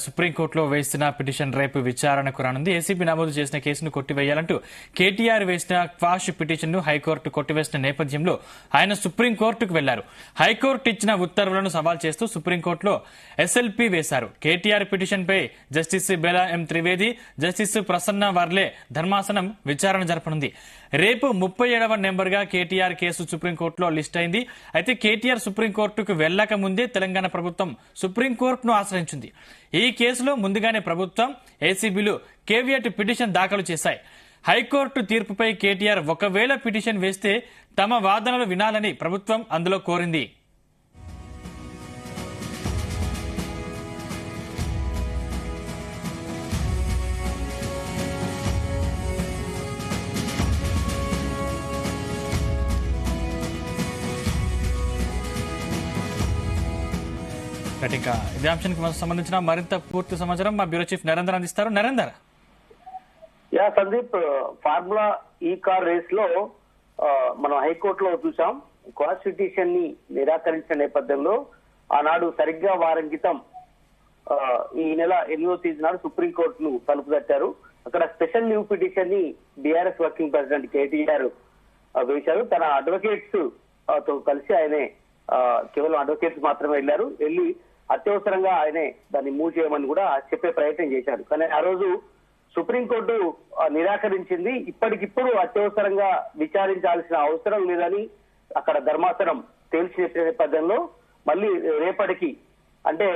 సుప్రీంకోర్టులో వేసిన పిటిషన్ రేపు విచారణకు రానుంది. ఏసీబీ నమోదు చేసిన కేసును కొట్టివేయాలంటూ కేటీఆర్ వేసిన క్వాష్ పిటిషన్ను హైకోర్టు కొట్టివేసిన నేపథ్యంలో ఆయన సుప్రీంకోర్టుకు వెళ్లారు. హైకోర్టు ఇచ్చిన ఉత్తర్వులను సవాల్ చేస్తూ సుప్రీంకోర్టులో ఎస్ఎల్పీ వేశారు. కేటీఆర్ పిటిషన్పై జస్టిస్ బెలా ఎం త్రివేది, జస్టిస్ ప్రసన్న వర్లే ధర్మాసనం విచారణ జరపనుంది. రేపు 37వ నెంబర్గా కేటీఆర్ కేసు సుప్రీంకోర్టులో లిస్ట్ అయింది. అయితే కేటీఆర్ సుప్రీంకోర్టుకు వెళ్లక ముందే తెలంగాణ ప్రభుత్వం సుప్రీంకోర్టును ఆశ్రయించింది. ఈ కేసులో ముందుగానే ప్రభుత్వం, ఏసీబీలు కేవియట్ పిటిషన్ దాఖలు చేశాయి. హైకోర్టు తీర్పుపై కేటీఆర్ ఒకవేళ పిటిషన్ వేస్తే తమ వాదనలు వినాలని ప్రభుత్వం అందులో కోరింది. ఇక ఇదే అంశానికి సంబంధించిన మరింత పూర్తి సమాచారం మా బ్యూరో చీఫ్ నరేందర్ అందిస్తారు. నరేందర్. సందీప్, ఫార్ములా ఈ కార్ రేస్ లో మనం హైకోర్టులో చూసాం. కాన్స్టిట్యూషన్ ని నిరాకరించిన నేపథ్యంలో ఆనాడు సరిగ్గా వారం క్రితం ఈ నెల 8వ తేదీ నాడు సుప్రీంకోర్టును తలుపు తట్టారు. అక్కడ స్పెషల్ లీవ్ పిటిషన్ ని బీఆర్ఎస్ వర్కింగ్ ప్రెసిడెంట్ కేటీఆర్ వేశారు. తన అడ్వకేట్స్ తో కలిసి ఆయనే కేవలం అడ్వకేట్స్ మాత్రమే వెళ్ళి అత్యవసరంగా ఆయనే దాన్ని మూవ్ చేయమని కూడా చెప్పే ప్రయత్నం చేశారు. కానీ ఆ రోజు సుప్రీంకోర్టు నిరాకరించింది. ఇప్పటికిప్పుడు అత్యవసరంగా విచారించాల్సిన అవసరం లేదని అక్కడ ధర్మాసనం తేల్చి చెప్పిన నేపథ్యంలో మళ్ళీ రేపటికి అంటే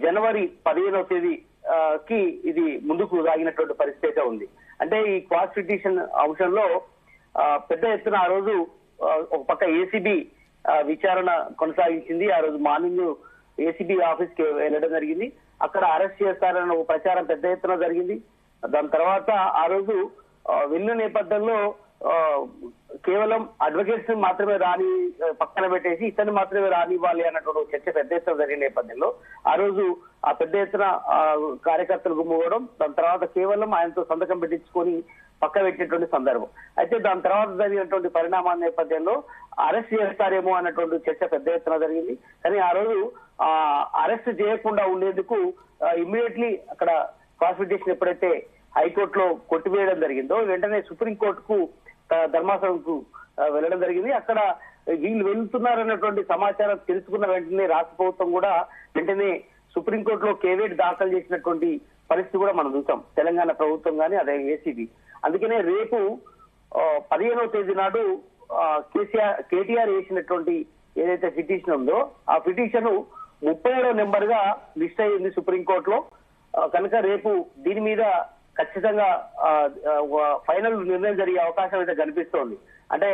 జనవరి 15వ తేదీకి ఇది ముందుకు సాగినటువంటి పరిస్థితి ఉంది. అంటే ఈ క్వాష్ పిటిషన్ అంశంలో పెద్ద ఎత్తున ఆ రోజు ఒక పక్క ఏసీబీ విచారణ కొనసాగించింది. ఆ రోజు మార్నింగ్ ఏసీబీ ఆఫీస్ కి వెళ్ళడం జరిగింది. అక్కడ అరెస్ట్ చేస్తారన్న ఒక ప్రచారం పెద్ద ఎత్తున జరిగింది. దాని తర్వాత ఆ రోజు వెళ్ళిన నేపథ్యంలో కేవలం అడ్వకేట్స్ మాత్రమే రాని పక్కన పెట్టేసి ఇతన్ని మాత్రమే రానివ్వాలి అన్నటువంటి చర్చ పెద్ద ఎత్తున జరిగిన నేపథ్యంలో ఆ రోజు ఆ పెద్ద ఎత్తున కార్యకర్తలు గుమ్ముకోవడం, దాని తర్వాత కేవలం ఆయనతో సంతకం పెట్టించుకొని పక్క పెట్టినటువంటి సందర్భం. అయితే దాని తర్వాత జరిగినటువంటి పరిణామాల నేపథ్యంలో అరెస్ట్ చేస్తారేమో అన్నటువంటి చర్చ పెద్ద ఎత్తున జరిగింది. కానీ ఆ రోజు అరెస్ట్ చేయకుండా ఉండేందుకు ఇమ్మీడియట్లీ అక్కడ కాన్స్టిట్యూషన్ ఎప్పుడైతే హైకోర్టులో కొట్టివేయడం జరిగిందో వెంటనే సుప్రీంకోర్టుకు ధర్మాసనంకు వెళ్ళడం జరిగింది. అక్కడ వీళ్ళు వెళ్తున్నారన్నటువంటి సమాచారం తెలుసుకున్న వెంటనే రాష్ట్ర ప్రభుత్వం కూడా వెంటనే సుప్రీంకోర్టులో కేవేట్ దాఖలు చేసినటువంటి పరిస్థితి కూడా మనం చూసాం, తెలంగాణ ప్రభుత్వం కానీ అదే ఏసీబీ. అందుకనే రేపు 15వ తేదీ నాడు కేటీఆర్ వేసినటువంటి ఏదైతే పిటిషన్ ఉందో ఆ పిటిషన్ 37వ నెంబర్ గా లిస్ట్ అయ్యింది సుప్రీంకోర్టులో. కనుక రేపు దీని మీద ఖచ్చితంగా ఫైనల్ నిర్ణయం జరిగే అవకాశం అయితే కనిపిస్తోంది. అంటే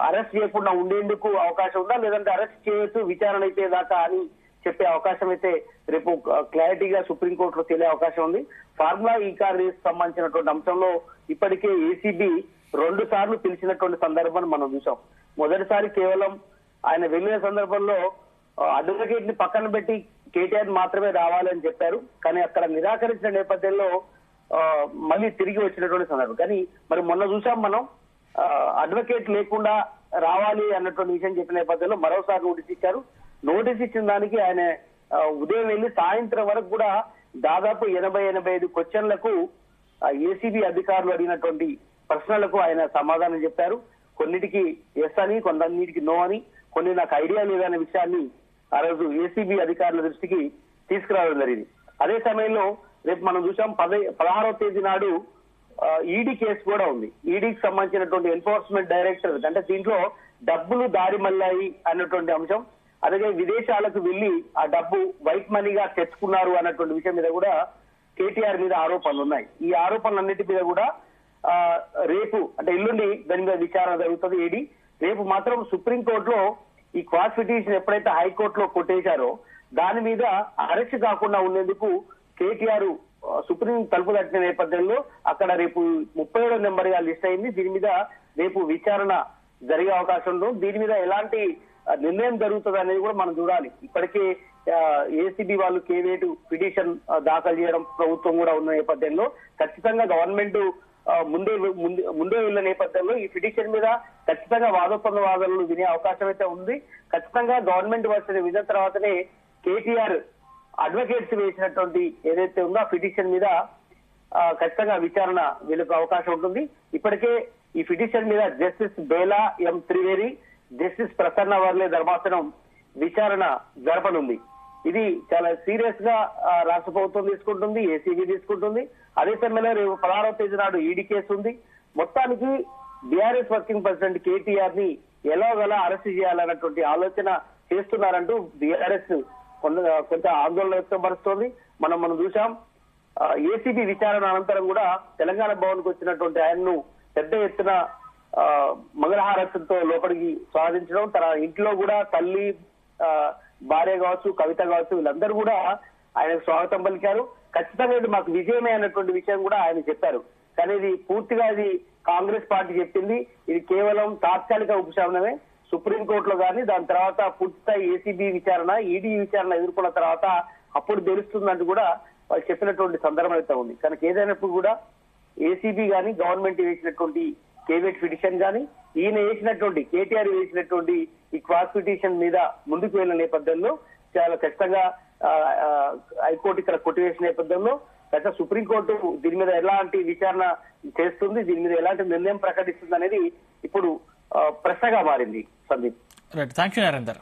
అరెస్ట్ చేయకుండా ఉండేందుకు అవకాశం ఉందా, లేదంటే అరెస్ట్ చేయొచ్చు విచారణ అయితే దాకా అని చెప్పే అవకాశం అయితే రేపు క్లారిటీగా సుప్రీంకోర్టులో తెలియ అవకాశం ఉంది. ఫార్ములా ఈ కార్ రేస్ సంబంధించినటువంటి అంశంలో ఇప్పటికే ఏసీబీ 2 సార్లు పిలిచినటువంటి సందర్భాన్ని మనం చూసాం. మొదటిసారి కేవలం ఆయన వెళ్లిన సందర్భంలో అడ్వకేట్ ని పక్కన పెట్టి కేటీఆర్ మాత్రమే రావాలని చెప్పారు. కానీ అక్కడ నిరాకరించిన నేపథ్యంలో మళ్ళీ తిరిగి వచ్చినటువంటి సందర్భం. కానీ మరి మొన్న చూసాం మనం అడ్వకేట్ లేకుండా రావాలి అన్నటువంటి విషయం చెప్పిన నేపథ్యంలో మరోసారి నోటీస్ ఇచ్చారు. నోటీస్ ఇచ్చిన దానికి ఆయన ఉదయం వెళ్లి సాయంత్రం వరకు కూడా దాదాపు 80-85 క్వశ్చన్లకు ఏసీబీ అధికారులు అడిగినటువంటి ప్రశ్నలకు ఆయన సమాధానం చెప్పారు. కొన్నిటికి ఎస్ అని, కొన్నిటికి నో అని, కొన్ని నాకు ఐడియా లేదనే విషయాన్ని ఆ రోజు ఏసీబీ అధికారుల దృష్టికి తీసుకురావడం జరిగింది. అదే సమయంలో రేపు మనం చూసాం 16వ తేదీ నాడు ఈడీ కేసు కూడా ఉంది. ఈడీకి సంబంధించినటువంటి ఎన్ఫోర్స్మెంట్ డైరెక్టర్ అంటే దీంట్లో డబ్బులు దారి మళ్ళాయి అన్నటువంటి అంశం, అలాగే విదేశాలకు వెళ్లి ఆ డబ్బు వైట్ మనీగా తెచ్చుకున్నారు అన్నటువంటి విషయం మీద కూడా కేటీఆర్ మీద ఆరోపణలు ఉన్నాయి. ఈ ఆరోపణలన్నిటి మీద కూడా రేపు అంటే ఎల్లుండి దాని మీద విచారణ జరుగుతుంది ఈడీ. రేపు మాత్రం సుప్రీంకోర్టులో ఈ క్వాష్ పిటిషన్ ఎప్పుడైతే హైకోర్టులో కొట్టేశారో దాని మీద అరెస్ట్ కాకుండా ఉండేందుకు కేటీఆర్ సుప్రీం తలుపు తట్టిన నేపథ్యంలో అక్కడ రేపు 37వ నెంబర్ గా లిస్ట్ అయింది. దీని మీద రేపు విచారణ జరిగే అవకాశం ఉంది. దీని మీద ఎలాంటి నిర్ణయం జరుగుతుంది అనేది కూడా మనం చూడాలి. ఇప్పటికే ఏసీబీ వాళ్ళు కేవేటు పిటిషన్ దాఖలు చేయడం ప్రభుత్వం కూడా ఉన్న నేపథ్యంలో ఖచ్చితంగా గవర్నమెంట్ ముందే వెళ్ల నేపథ్యంలో ఈ పిటిషన్ మీద ఖచ్చితంగా వాదోపంద వాదనలు వినే అవకాశం అయితే ఉంది. ఖచ్చితంగా గవర్నమెంట్ వచ్చిన విన్న తర్వాతనే కేటీఆర్ అడ్వకేట్స్ వేసినటువంటి ఏదైతే ఉందో ఆ పిటిషన్ మీద ఖచ్చితంగా విచారణ వీళ్ళకు అవకాశం ఉంటుంది. ఇప్పటికే ఈ పిటిషన్ మీద జస్టిస్ బేలా ఎం త్రివేది, జస్టిస్ ప్రసన్న వర్లే ధర్మాసనం విచారణ జరపనుంది. ఇది చాలా సీరియస్ గా రాష్ట్ర ప్రభుత్వం తీసుకుంటుంది, ఏసీబీ తీసుకుంటుంది. అదే సమయంలో రేపు 16వ తేదీ నాడు ఈడీ కేసు ఉంది. మొత్తానికి బీఆర్ఎస్ వర్కింగ్ ప్రెసిడెంట్ కేటీఆర్ ని ఎలాగలా అరెస్ట్ చేయాలన్నటువంటి ఆలోచన చేస్తున్నారంటూ బీఆర్ఎస్ కొంత ఆందోళన వ్యక్తపరుస్తోంది. మనం చూసాం ఏసీబీ విచారణ అనంతరం కూడా తెలంగాణ భవన్ కు వచ్చినటువంటి ఆయన్ను పెద్ద ఎత్తున మంగళహారతులతో లోపలికి స్వాగతించడం, తన ఇంట్లో కూడా తల్లి, భార్య కావచ్చు, కవిత కావచ్చు, వీళ్ళందరూ కూడా ఆయనకు స్వాగతం పలికారు. ఖచ్చితంగా ఇది మాకు విజయమే అన్నటువంటి విషయం కూడా ఆయన చెప్పారు. కానీ ఇది పూర్తిగా ఇది కాంగ్రెస్ పార్టీ చెప్పింది, ఇది కేవలం తాత్కాలిక ఉపశమనమే. సుప్రీంకోర్టులో కానీ దాని తర్వాత పూర్తిస్థాయి ఏసీబీ విచారణ, ఈడీ విచారణ ఎదుర్కొన్న తర్వాత అప్పుడు తెలుస్తుందంటూ కూడా వాళ్ళు చెప్పినటువంటి సందర్భం అయితే ఉంది. కానీ ఏదైనప్పుడు కూడా ఏసీబీ కానీ గవర్నమెంట్ వేసినటువంటి కేవేట్ పిటిషన్ కానీ ఈయన వేసినటువంటి కేటీఆర్ వేసినటువంటి ఈ క్వాష్ పిటిషన్ మీద ముందుకు వెళ్లిన నేపథ్యంలో చాలా ఖచ్చితంగా హైకోర్టు ఇక్కడ కొట్టివేసిన నేపథ్యంలో ఖచ్చితంగా సుప్రీంకోర్టు దీని మీద ఎలాంటి విచారణ చేస్తుంది, దీని మీద ఎలాంటి నిర్ణయం ప్రకటిస్తుంది అనేది ఇప్పుడు ప్రశ్నగా మారింది. Sandeep, right, thank you Narender.